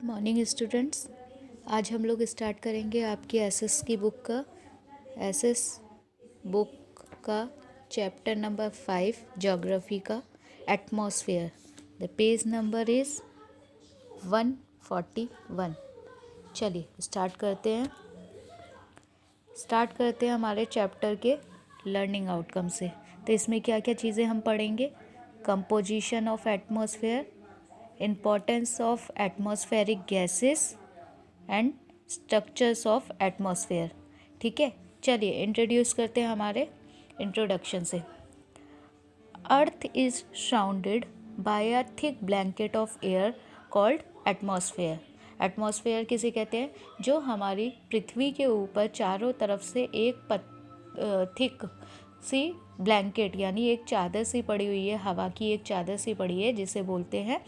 Morning students. आज हम लोग स्टार्ट करेंगे आपकी एसएस की बुक का एसएस बुक का चैप्टर नंबर 5 ज्योग्राफी का atmosphere. The page number is 141। चलिए स्टार्ट करते हैं हमारे चैप्टर के लर्निंग आउटकम से। तो इसमें क्या क्या चीज़ें हम पढ़ेंगे? Composition of atmosphere, importance of atmospheric gases and structures of atmosphere. ठीक है, चलिए इंट्रोड्यूस करते हैं हमारे इंट्रोडक्शन से। Earth is surrounded by a thick blanket of air called atmosphere. Atmosphere किसे कहते हैं? जो हमारी पृथ्वी के ऊपर चारों तरफ से एक थिक सी ब्लैंकेट यानी एक चादर सी पड़ी हुई है, हवा की एक चादर सी पड़ी है, जिसे बोलते हैं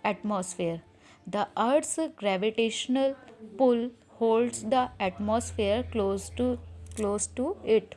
atmosphere. The earth's gravitational pull holds the atmosphere close to it.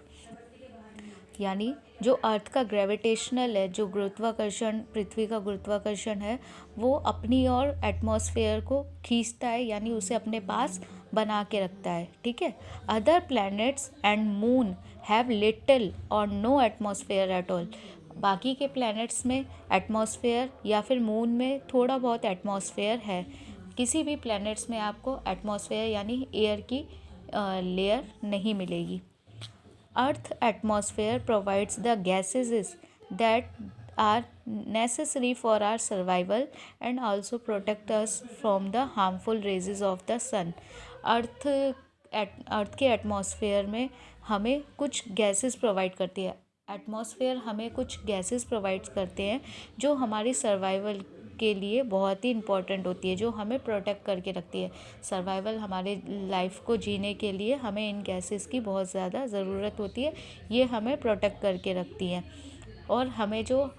यानी जो अर्थ का ग्रेविटेशनल है, जो गुरुत्वाकर्षण, पृथ्वी का गुरुत्वाकर्षण है, वो अपनी ओर एटमॉस्फेयर को खींचता है, यानी उसे अपने पास बना के रखता है। ठीक है। Other planets and moon have little और नो एटमॉस्फेयर एट ऑल। बाकी के प्लैनेट्स में एटमॉस्फेयर या फिर मून में थोड़ा बहुत एटमॉस्फेयर है। किसी भी प्लैनेट्स में आपको एटमॉस्फेयर यानी एयर की लेयर नहीं मिलेगी। Earth atmosphere provides the gases that are necessary for our survival and also protect us from the harmful rays of the sun. अर्थ के एटमॉस्फेयर में हमें कुछ गैसेस प्रोवाइड करती है। एटमॉस्फेयर हमें कुछ गैसेस प्रोवाइड करते हैं जो हमारी सर्वाइवल के लिए बहुत ही इम्पॉर्टेंट होती है, जो हमें प्रोटेक्ट करके रखती है। सर्वाइवल, हमारे लाइफ को जीने के लिए हमें इन गैसेस की बहुत ज़्यादा ज़रूरत होती है। ये हमें प्रोटेक्ट करके रखती हैं और हमें जो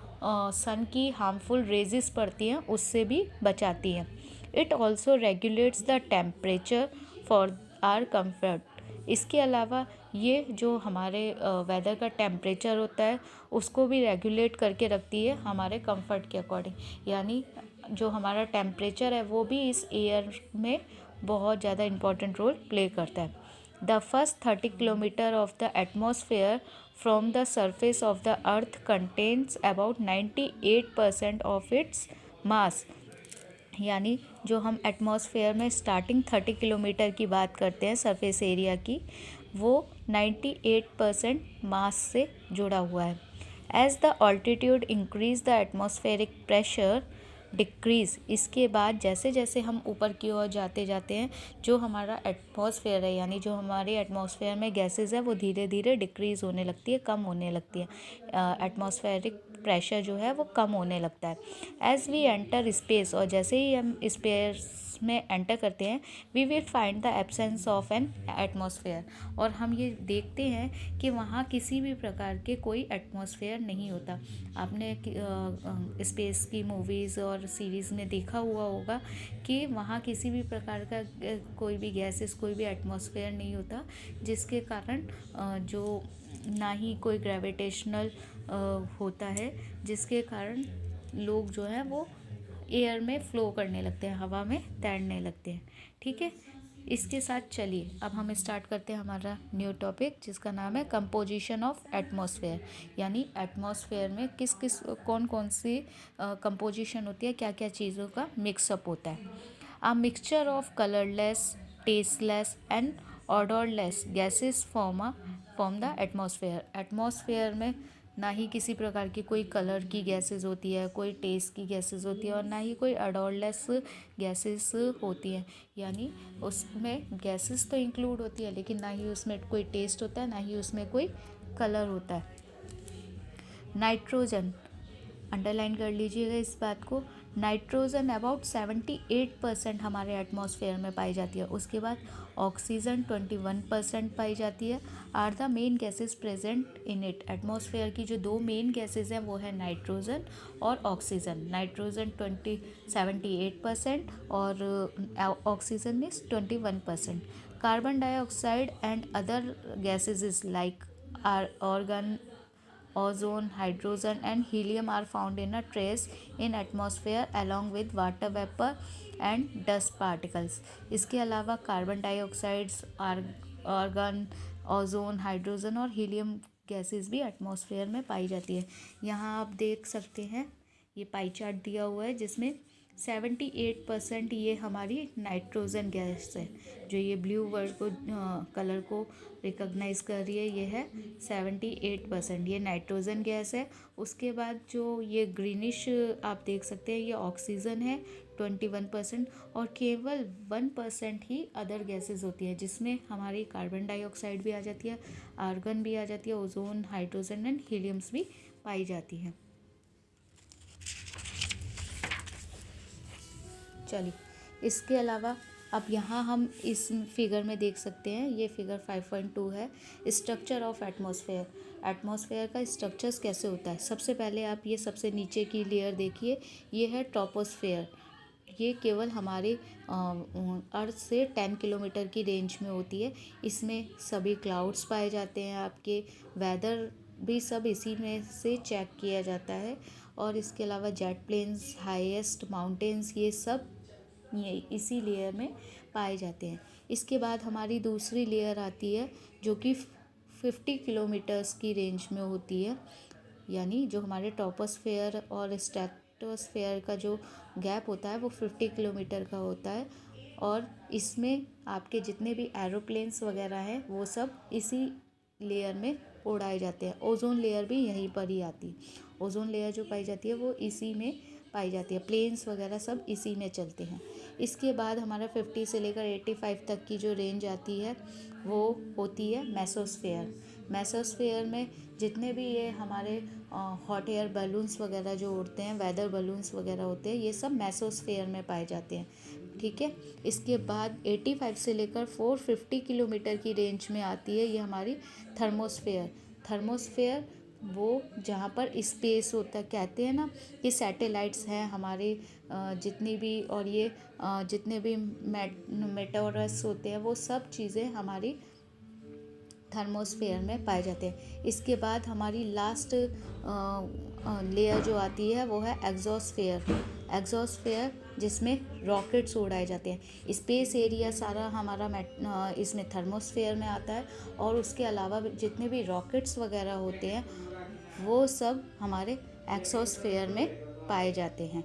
सन की हार्मफुल रेजेस पड़ती हैं उससे भी बचाती हैं। It also regulates the temperature for our comfort. इसके अलावा ये जो हमारे वेदर का टेम्परेचर होता है उसको भी रेगुलेट करके रखती है हमारे कंफर्ट के अकॉर्डिंग। यानी जो हमारा टेम्परेचर है वो भी इस एयर में बहुत ज़्यादा इम्पॉर्टेंट रोल प्ले करता है। The first 30 kilometre of the atmosphere from the surface of the earth contains about 98% of its mass. यानी जो हम एटमॉस्फेयर में स्टार्टिंग 30 किलोमीटर की बात करते हैं सरफेस एरिया की, वो 98% मास से जुड़ा हुआ है। As the altitude increase the atmospheric pressure decrease. इसके बाद जैसे जैसे हम ऊपर की ओर जाते हैं, जो हमारा एटमॉस्फेयर है यानी जो हमारे एटमॉस्फेयर में गैसेस है वो धीरे धीरे डिक्रीज़ होने लगती है, कम होने लगती है। एटमॉस्फेरिक प्रेशर जो है वो कम होने लगता है। एज़ वी एंटर स्पेस, और जैसे ही हम स्पेस में एंटर करते हैं, we will find the absence of an atmosphere. और हम ये देखते हैं कि वहाँ किसी भी प्रकार के कोई एटमॉस्फेयर नहीं होता। आपने स्पेस की मूवीज़ और सीरीज़ में देखा हुआ होगा कि वहाँ किसी भी प्रकार का कोई भी गैसेस, कोई भी एटमॉस्फेयर नहीं होता, जिसके कारण जो ना ही कोई ग्रेविटेशनल होता है, जिसके कारण लोग जो है वो एयर में फ़्लो करने लगते हैं, हवा में तैरने लगते हैं। ठीक है, इसके साथ चलिए अब हम स्टार्ट करते हैं हमारा न्यू टॉपिक, जिसका नाम है कंपोजिशन ऑफ एटमॉस्फेयर। यानी एटमॉस्फेयर में किस किस कौन कौन सी कंपोजिशन होती है, क्या क्या चीज़ों का मिक्सअप होता है। A mixture of colourless, tasteless and odourless gases form the atmosphere. Atmosphere में ना ही किसी प्रकार की कोई कलर की गैसेस होती है, कोई टेस्ट की गैसेस होती है, और ना ही कोई अडोरलेस गैसेस होती हैं। यानी उसमें गैसेस तो इंक्लूड होती है, लेकिन ना ही उसमें कोई टेस्ट होता है, ना ही उसमें कोई कलर होता है। नाइट्रोजन, अंडरलाइन कर लीजिएगा इस बात को। नाइट्रोजन अबाउट 78% हमारे एटमॉस्फेयर में पाई जाती है। उसके बाद ऑक्सीजन 21% पाई जाती है। Are the main gases present in it. Atmosphere की जो दो मेन गैसेस हैं वो है नाइट्रोजन और ऑक्सीजन। नाइट्रोजन 78% और oxygen is 21%। Carbon dioxide and other gases is like organ, ozone, hydrogen and helium are found in a trace in atmosphere along with water vapor and dust particles. इसके अलावा carbon dioxides, argon, ozone, hydrogen और helium gases भी atmosphere में पाई जाती है। यहाँ आप देख सकते हैं ये पाई चार्ट दिया हुआ है जिसमें 78% ये हमारी नाइट्रोजन गैस है। जो ये ब्लू वर्ड को कलर को रिकॉग्नाइज कर रही है, ये है 78%, ये नाइट्रोजन गैस है। उसके बाद जो ये ग्रीनिश आप देख सकते हैं, ये ऑक्सीजन है 21%, और केवल 1% ही अदर गैसेस होती है, जिसमें हमारी कार्बन डाइऑक्साइड भी आ जाती है, आर्गन भी आ जाती है, ओजोन, हाइड्रोजन एंड हीलियम्स भी पाई जाती हैं। चलिए, इसके अलावा अब यहाँ हम इस फिगर में देख सकते हैं, ये फिगर 5.2 है, स्ट्रक्चर ऑफ एटमॉस्फेयर। एटमॉस्फेयर का स्ट्रक्चर्स कैसे होता है। सबसे पहले आप ये सबसे नीचे की लेयर देखिए, ये है ट्रोपोस्फेयर। ये केवल हमारे अर्थ से 10 किलोमीटर की रेंज में होती है। इसमें सभी क्लाउड्स पाए जाते हैं, आपके वेदर भी सब इसी में से चेक किया जाता है। और इसके अलावा जेट प्लेन्स, हाईएस्ट माउंटेन्स, ये सब ये इसी लेयर में पाए जाते हैं। इसके बाद हमारी दूसरी लेयर आती है जो कि 50 किलोमीटर्स की रेंज में होती है, यानी जो हमारे टॉपोस्फेयर और स्ट्रेटोस्फेयर का जो गैप होता है वो 50 किलोमीटर का होता है। और इसमें आपके जितने भी एरोप्लेन्स वगैरह हैं वो सब इसी लेयर में उड़ाए जाते हैं। ओजोन लेयर भी यहीं पर ही आती है। ओजोन लेयर जो पाई जाती है वो इसी में पाई जाती है। प्लेन्स वगैरह सब इसी में चलते हैं। इसके बाद हमारा 50 से लेकर 85 तक की जो रेंज आती है वो होती है मेसोस्फेयर। मेसोस्फेयर में जितने भी ये हमारे हॉट एयर बलून्स वगैरह जो उड़ते हैं, वेदर बलून्स वगैरह होते हैं, ये सब मेसोस्फेयर में पाए जाते हैं। ठीक है। इसके बाद 85 से लेकर 450 किलोमीटर की रेंज में आती है ये हमारी थर्मोस्फेयर। थर्मोस्फेयर वो जहाँ पर स्पेस होता है, कहते हैं ना कि सैटेलाइट्स हैं हमारे जितनी भी, और ये जितने भी मेटोरस होते हैं वो सब चीज़ें हमारी थर्मोस्फेयर में पाए जाते हैं। इसके बाद हमारी लास्ट लेयर जो आती है वो है एग्जोस्फेयर। एग्जोस्फेयर जिसमें रॉकेट्स उड़ाए जाते हैं। स्पेस एरिया सारा हमारा इसमें थर्मोस्फेयर में आता है, और उसके अलावा जितने भी रॉकेट्स वगैरह होते हैं वो सब हमारे एक्सोस्फेयर में पाए जाते हैं।